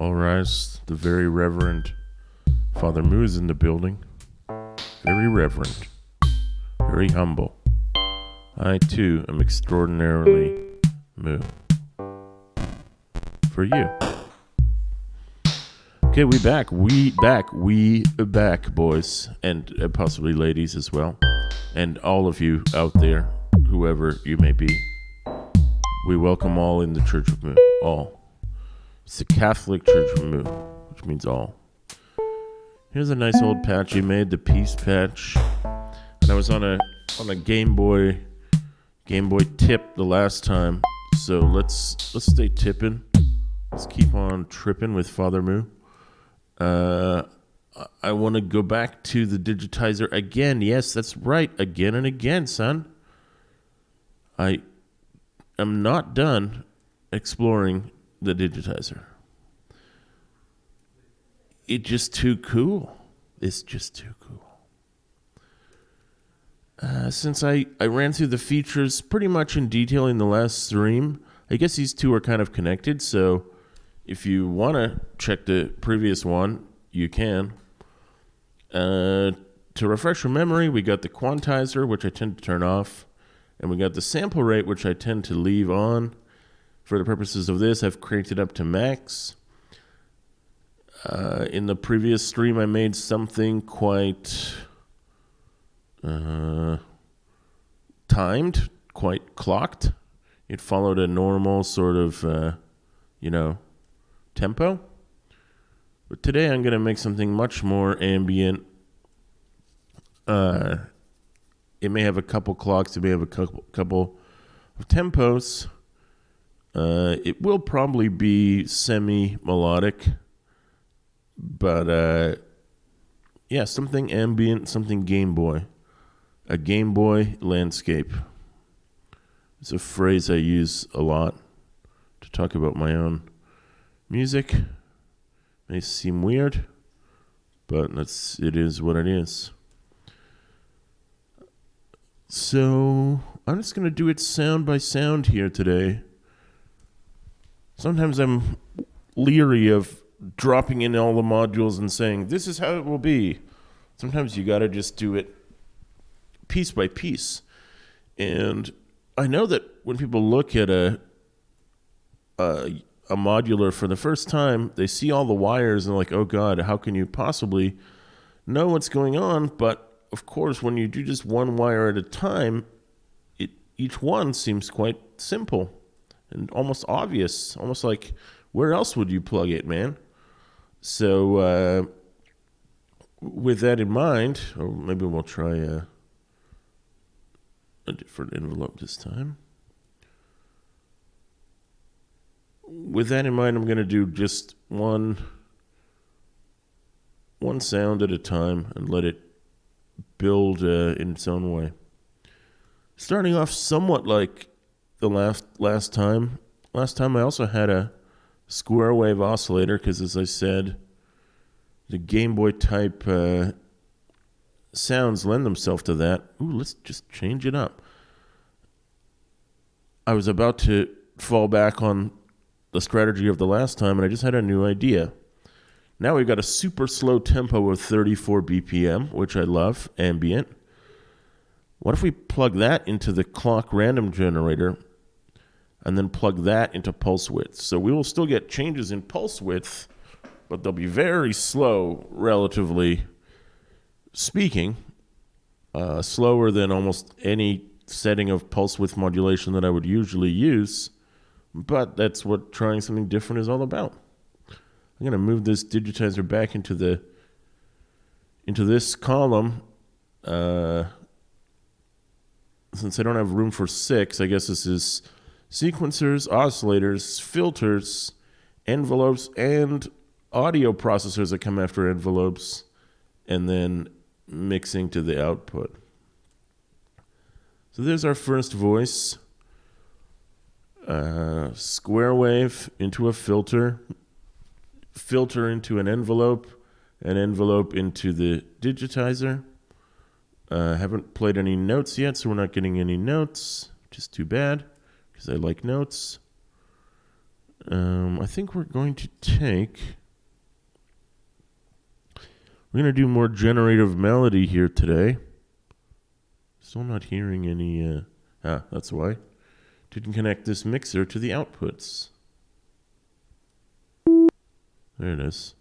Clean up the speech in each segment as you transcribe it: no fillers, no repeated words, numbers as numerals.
All rise. The very Reverend Father Moo is in the building. Very reverend. Very humble. I, too, am extraordinarily Moo. For you. Okay, we back, boys, and possibly ladies as well, and all of you out there, whoever you may be. We welcome all in the Church of Moo, all. It's the Catholic Church of Moo, which means all. Here's a nice old patch you made, the peace patch, and I was on a Game Boy tip the last time, so let's stay tipping. Let's keep on tripping with Father Moo. I want to go back to the digitizer again. Yes, that's right. Again and again, son. I am not done exploring the digitizer. It's just too cool. It's just too cool. Since I ran through the features pretty much in detail in the last stream, I guess these two are kind of connected, so if you want to check the previous one, you can. To refresh your memory, we got the quantizer, which I tend to turn off, and we got the sample rate, which I tend to leave on. For the purposes of this, I've cranked it up to max. In the previous stream, I made something quite timed, quite clocked. It followed a normal sort of, tempo. But today I'm going to make something much more ambient. It may have a couple clocks, it may have a couple of tempos. It will probably be semi-melodic. But, something ambient, something Game Boy. A Game Boy landscape. It's a phrase I use a lot to talk about my own music. May seem weird, but it is what it is. So I'm just going to do it sound by sound here today. Sometimes I'm leery of dropping in all the modules and saying, this is how it will be. Sometimes you got to just do it piece by piece. And I know that when people look at a modular for the first time, they see all the wires and they're like, oh God, how can you possibly know what's going on? But of course, when you do just one wire at a time, each one seems quite simple and almost obvious, almost like, where else would you plug it, man? So with that in mind, or maybe we'll try a different envelope this time. With that in mind, I'm going to do just one sound at a time and let it build in its own way. Starting off somewhat like the last time. Last time I also had a square wave oscillator because, as I said, the Game Boy type sounds lend themselves to that. Ooh, let's just change it up. I was about to fall back on the strategy of the last time, and I just had a new idea. Now we've got a super slow tempo of 34 BPM, which I love, ambient. What if we plug that into the clock random generator and then plug that into pulse width? So we will still get changes in pulse width, but they'll be very slow, relatively speaking, slower than almost any setting of pulse width modulation that I would usually use. But that's what trying something different is all about. I'm going to move this digitizer back into this column. Since I don't have room for 6, I guess this is sequencers, oscillators, filters, envelopes, and audio processors that come after envelopes, and then mixing to the output. So there's our first voice. Square wave into a filter into an envelope into the digitizer. Haven't played any notes yet, so we're not getting any notes, which is too bad, because I like notes. I think we're going to we're going to do more generative melody here today. Still not hearing any, that's why. Didn't connect this mixer to the outputs. There it is.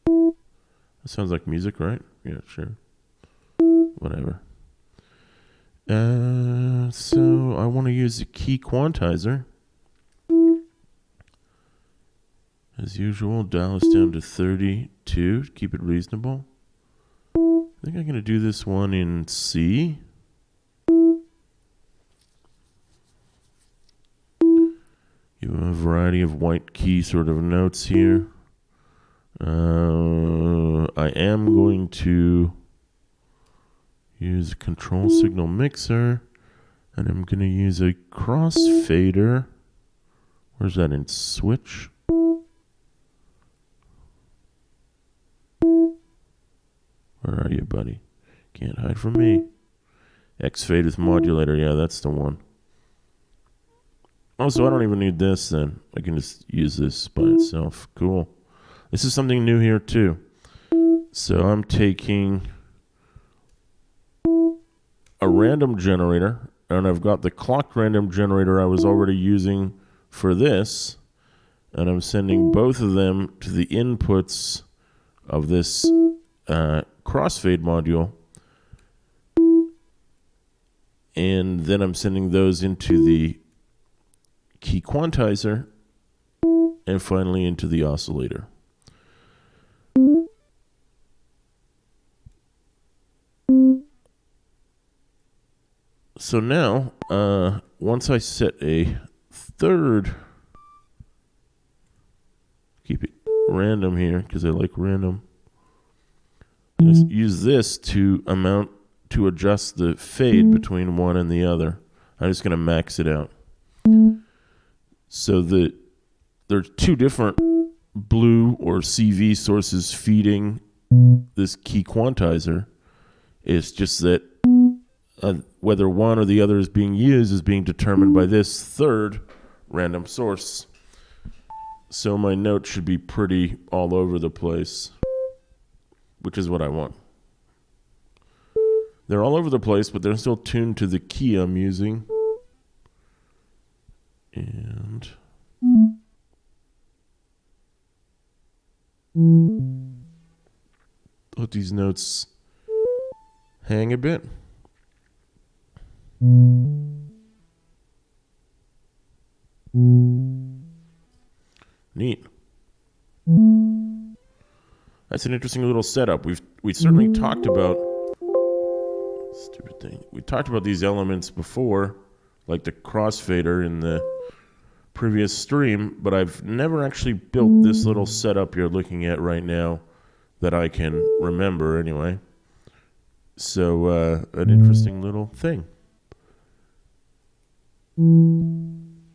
That sounds like music, right? Yeah, sure. Whatever. So I want to use the key quantizer. As usual, dial this down to 32 to keep it reasonable. I think I'm going to do this one in C. Give them a variety of white key sort of notes here. I am going to use a control signal mixer, and I'm going to use a crossfader. Where's that in switch? Where are you, buddy? Can't hide from me. X-fade with modulator. Yeah, that's the one. Oh, so I don't even need this then. I can just use this by itself. Cool. This is something new here too. So I'm taking a random generator, and I've got the clocked random generator I was already using for this, and I'm sending both of them to the inputs of this crossfade module, and then I'm sending those into the key quantizer, and finally into the oscillator. So now, once I set a third, keep it random here because I like random. Just use this to adjust the fade between one and the other. I'm just going to max it out. So there's two different blue or CV sources feeding this key quantizer. It's just that whether one or the other is being used is being determined by this third random source. So my notes should be pretty all over the place, which is what I want. They're all over the place, but they're still tuned to the key I'm using. And let these notes hang a bit. Neat. That's an interesting little setup. We certainly talked about stupid thing. We talked about these elements before, like the crossfader in the previous stream, but I've never actually built this little setup you're looking at right now that I can remember anyway. So an interesting little thing.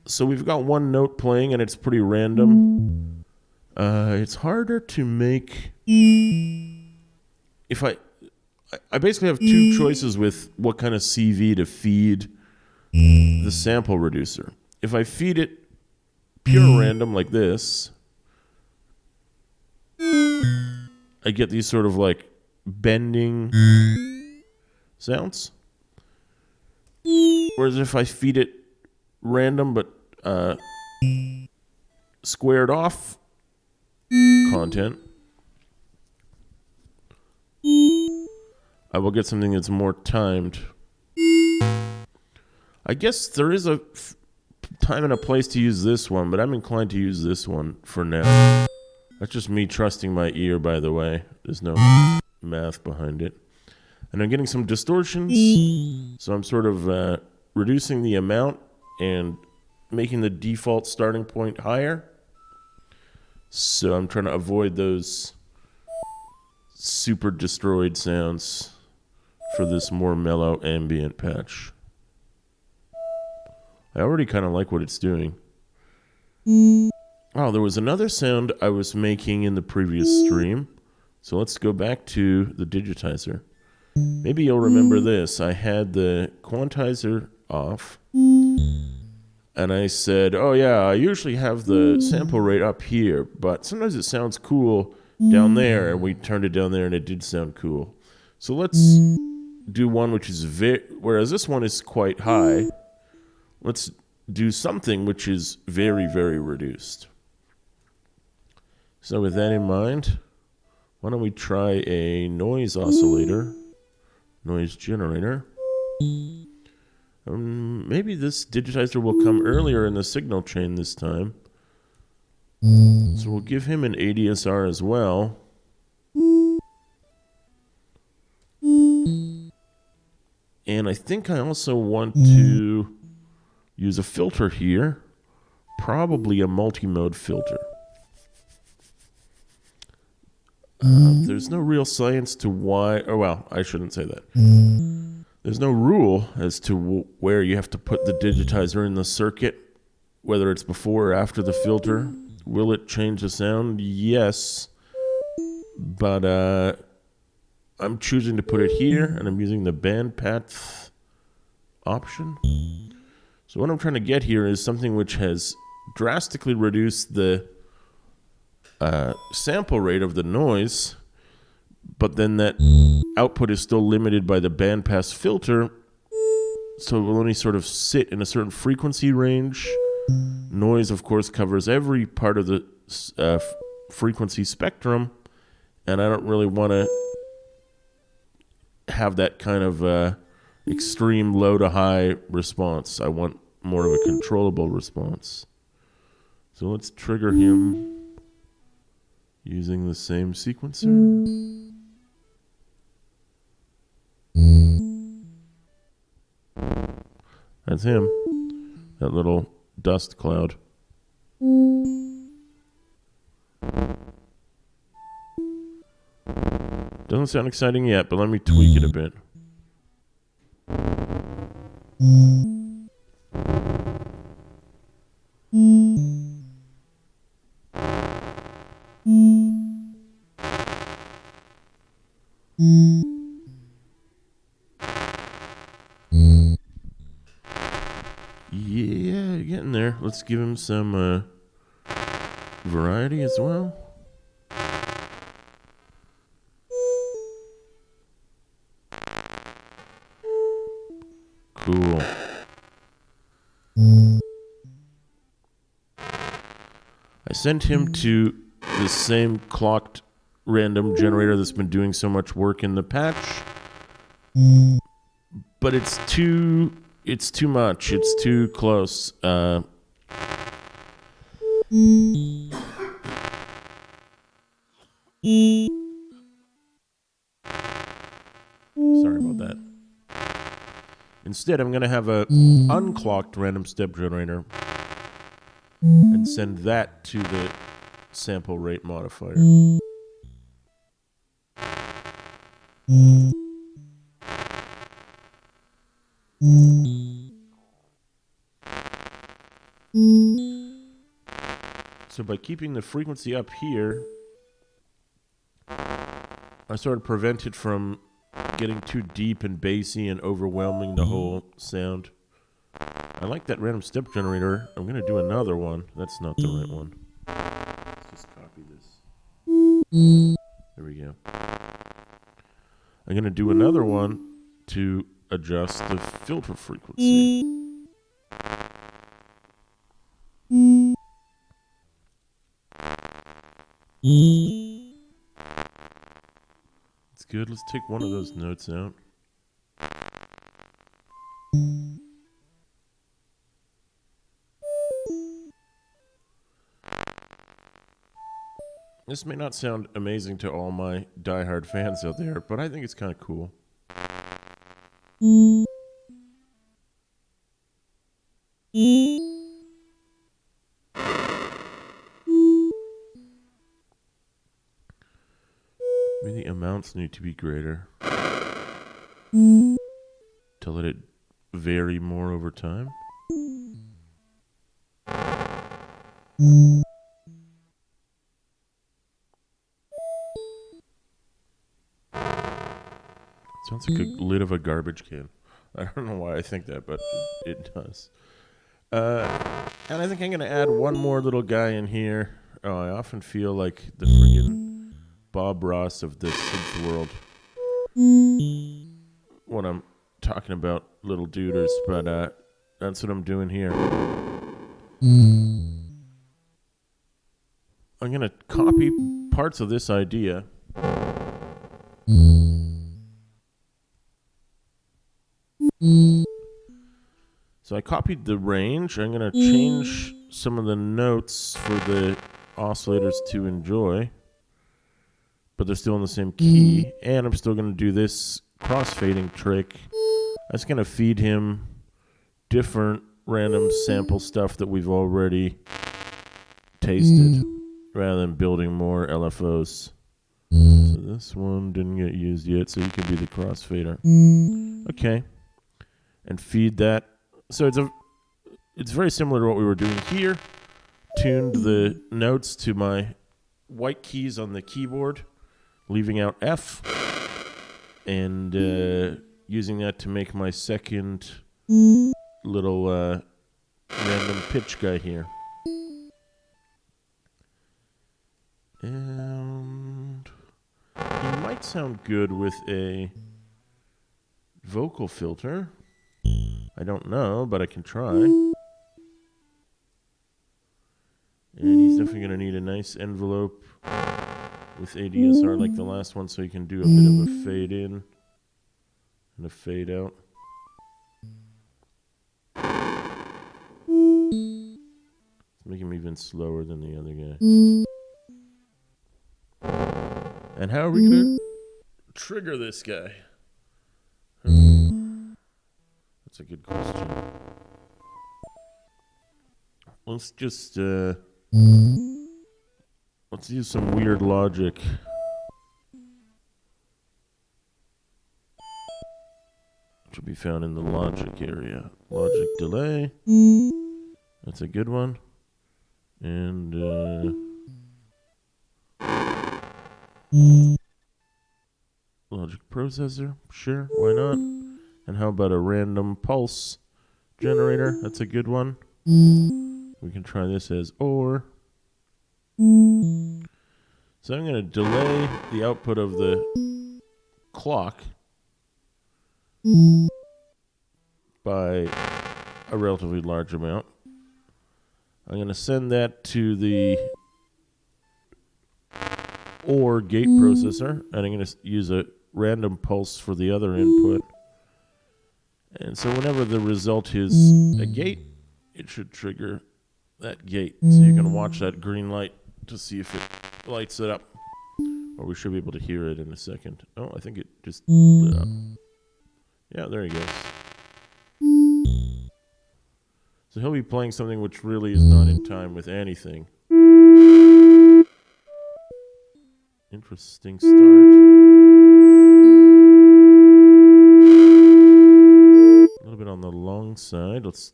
So we've got one note playing and it's pretty random. It's harder to make. If I basically have two choices with what kind of CV to feed the sample reducer. If I feed it pure random like this, I get these sort of like bending sounds. Whereas if I feed it random but squared off content, I will get something that's more timed. I guess there is a time and a place to use this one, but I'm inclined to use this one for now. That's just me trusting my ear, by the way. There's no math behind it. And I'm getting some distortions, so I'm sort of reducing the amount and making the default starting point higher. So I'm trying to avoid those super destroyed sounds for this more mellow ambient patch. I already kind of like what it's doing. Oh, there was another sound I was making in the previous stream. So let's go back to the digitizer. Maybe you'll remember this. I had the quantizer off, And I said, oh yeah, I usually have the sample rate up here, but sometimes it sounds cool down there. And we turned it down there and it did sound cool. So let's do one which is whereas this one is quite high. Let's do something which is very, very reduced. So with that in mind, why don't we try a noise oscillator, noise generator. Maybe this digitizer will come earlier in the signal chain this time. So we'll give him an ADSR as well. And I think I also want to use a filter here, probably a multi-mode filter. There's no real science to why, or well, I shouldn't say that. There's no rule as to where you have to put the digitizer in the circuit, whether it's before or after the filter. Will it change the sound? Yes. But I'm choosing to put it here, and I'm using the bandpath option. So what I'm trying to get here is something which has drastically reduced the sample rate of the noise, but then that output is still limited by the bandpass filter, so it will only sort of sit in a certain frequency range. Noise, of course, covers every part of the frequency spectrum, and I don't really want to have that kind of extreme low to high response. I want more of a controllable response. So let's trigger him using the same sequencer. That's him. That little dust cloud. Doesn't sound exciting yet, but let me tweak it a bit. Yeah, getting there. Let's give him some variety as well. Cool. I sent him to the same clocked random generator that's been doing so much work in the patch, but it's too much. It's too close. Sorry about that. Instead, I'm going to have a unclocked random step generator and send that to the sample rate modifier. So by keeping the frequency up here, I sort of prevent it from getting too deep and bassy and overwhelming the whole sound. I like that random step generator. I'm going to do another one. That's not the right one. Let's just copy this. There we go. I'm going to do another one to adjust the filter frequency. It's good. Let's take one of those notes out. This may not sound amazing to all my diehard fans out there, but I think it's kind of cool. Maybe the amounts need to be greater to let it vary more over time. Sounds like a lid of a garbage can. I don't know why I think that, but it does. And I think I'm going to add one more little guy in here. Oh, I often feel like the friggin' Bob Ross of the synth world when I'm talking about little duders, but that's what I'm doing here. I'm going to copy parts of this idea. So I copied the range. I'm going to change some of the notes for the oscillators to enjoy, but they're still in the same key. And I'm still going to do this crossfading trick. I'm just going to feed him different random sample stuff that we've already tasted rather than building more LFOs. So this one didn't get used yet, so you can be the crossfader. Okay. And feed that. So it's very similar to what we were doing here. Tuned the notes to my white keys on the keyboard, leaving out F, and using that to make my second little random pitch guy here. And he might sound good with a vocal filter. I don't know, but I can try. And he's definitely going to need a nice envelope with ADSR like the last one, so you can do a bit of a fade in and a fade out. Let's make him even slower than the other guy. And how are we going to trigger this guy? That's a good question. Let's just let's use some weird logic. Which will be found in the logic area. Logic delay. That's a good one. And logic processor. Sure, why not? And how about a random pulse generator? That's a good one. We can try this as OR. So I'm going to delay the output of the clock by a relatively large amount. I'm going to send that to the OR gate processor, and I'm going to use a random pulse for the other input. And so whenever the result is a gate, it should trigger that gate. So you can watch that green light to see if it lights it up. Or we should be able to hear it in a second. Oh, I think it just lit up. Yeah, there he goes. So he'll be playing something which really is not in time with anything. Interesting start. A little bit on the long side. Let's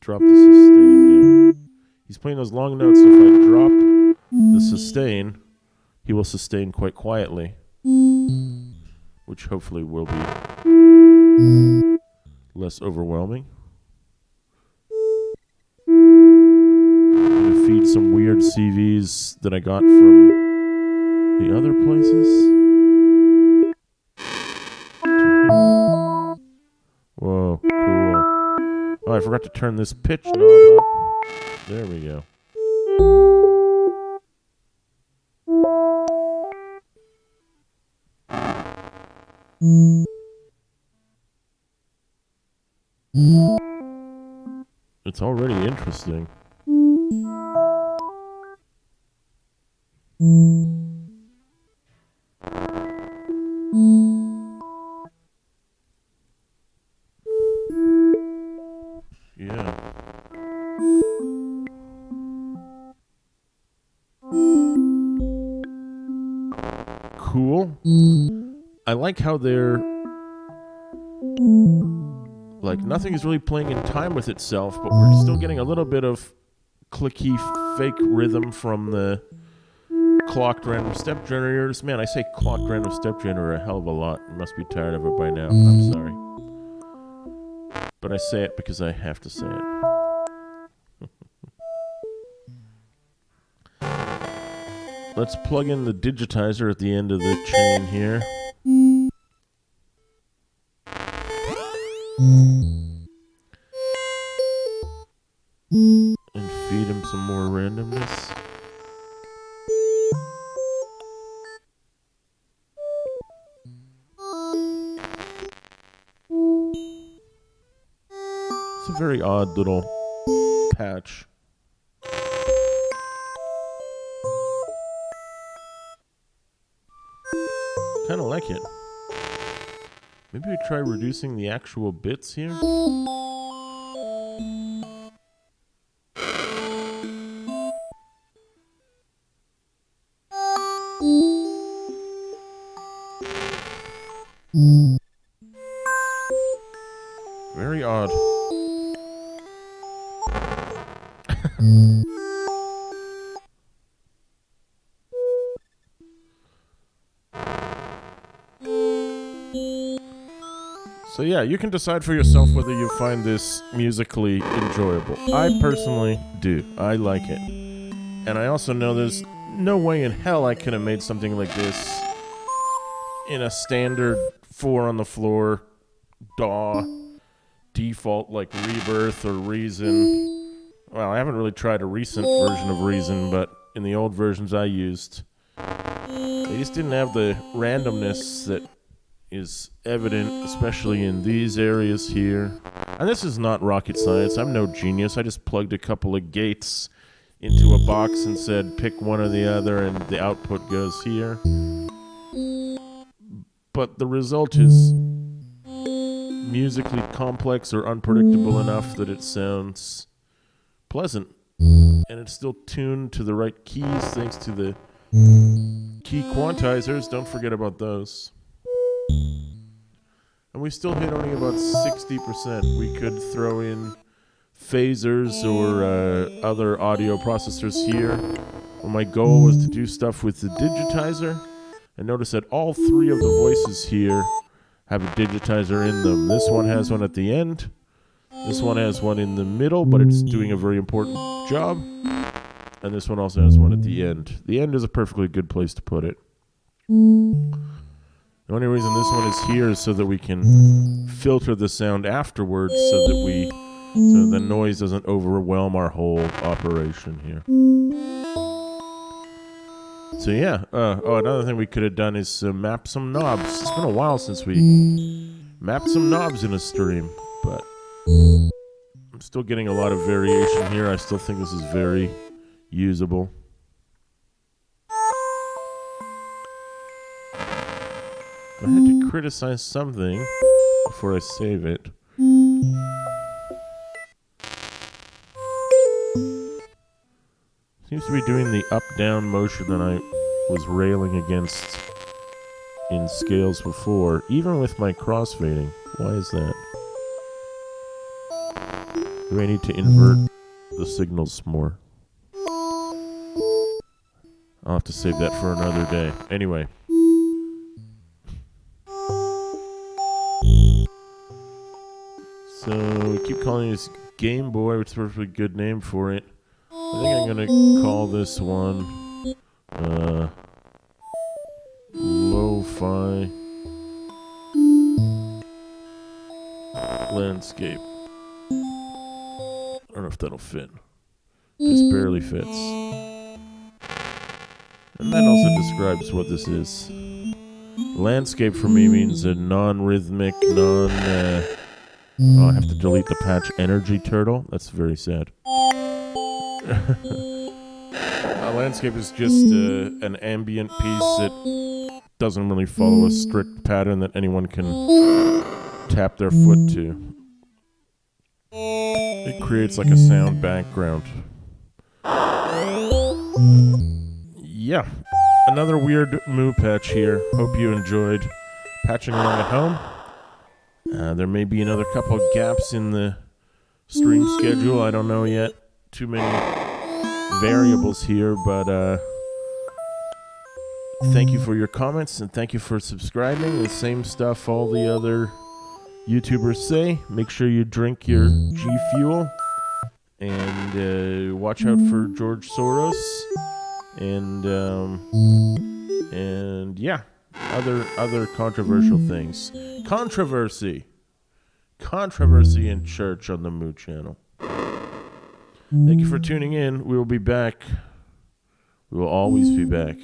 drop the sustain down. He's playing those long notes, so if I drop the sustain, he will sustain quite quietly, which hopefully will be less overwhelming. I'm going to feed some weird CVs that I got from the other places. Whoa, cool. Oh, I forgot to turn this pitch knob up. There we go. It's already interesting. Yeah. Cool. I like how they're like nothing is really playing in time with itself, but we're still getting a little bit of clicky fake rhythm from the clocked random step generators. Man, I say clocked random step generator a hell of a lot. You must be tired of it by now. I'm sorry. But I say it because I have to say it. let's plug in the digitizer at the end of the chain here. And feed him some more randomness. It's a very odd little patch. Kind of like it. Maybe we try reducing the actual bits here. Very odd. So yeah, you can decide for yourself whether you find this musically enjoyable. I personally do. I like it. And I also know there's no way in hell I could have made something like this in a standard 4 on the floor DAW default like Rebirth or Reason. Well, I haven't really tried a recent version of Reason, but in the old versions I used, they just didn't have the randomness that is evident, especially in these areas here. And this is not rocket science. I'm no genius. I just plugged a couple of gates into a box and said pick one or the other and the output goes here. But the result is musically complex or unpredictable enough that it sounds pleasant. And it's still tuned to the right keys thanks to the key quantizers. Don't forget about those. And we still hit only about 60%. We could throw in phasers or other audio processors here. Well, my goal was to do stuff with the digitizer. And notice that all 3 of the voices here have a digitizer in them. This one has one at the end. This one has one in the middle, but it's doing a very important job. And this one also has one at the end. The end is a perfectly good place to put it. The only reason this one is here is so that we can filter the sound afterwards so the noise doesn't overwhelm our whole operation here. So yeah, another thing we could have done is map some knobs. It's been a while since we mapped some knobs in a stream, but I'm still getting a lot of variation here. I still think this is very usable. I had to criticize something before I save it. Seems to be doing the up-down motion that I was railing against in scales before, even with my crossfading. Why is that? Do I need to invert the signals more? I'll have to save that for another day. Anyway. So we keep calling this Game Boy, which is a perfectly good name for it. I think I'm going to call this one Lo-Fi Landscape. I don't know if that'll fit. Just barely fits. And that also describes what this is. Landscape for me means a non-rhythmic, I have to delete the patch Energy Turtle. That's very sad. Landscape is just an ambient piece that doesn't really follow a strict pattern that anyone can tap their foot to. It creates like a sound background. Yeah, another weird Moo patch here. Hope you enjoyed patching along at home. There may be another couple gaps in the stream schedule. I don't know yet. Too many variables here, but thank you for your comments and thank you for subscribing. The same stuff all the other YouTubers say. Make sure you drink your G Fuel and watch out for George Soros and yeah, other controversial things. Controversy in church on the Moo channel. Thank you for tuning in. We will be back. We will always be back.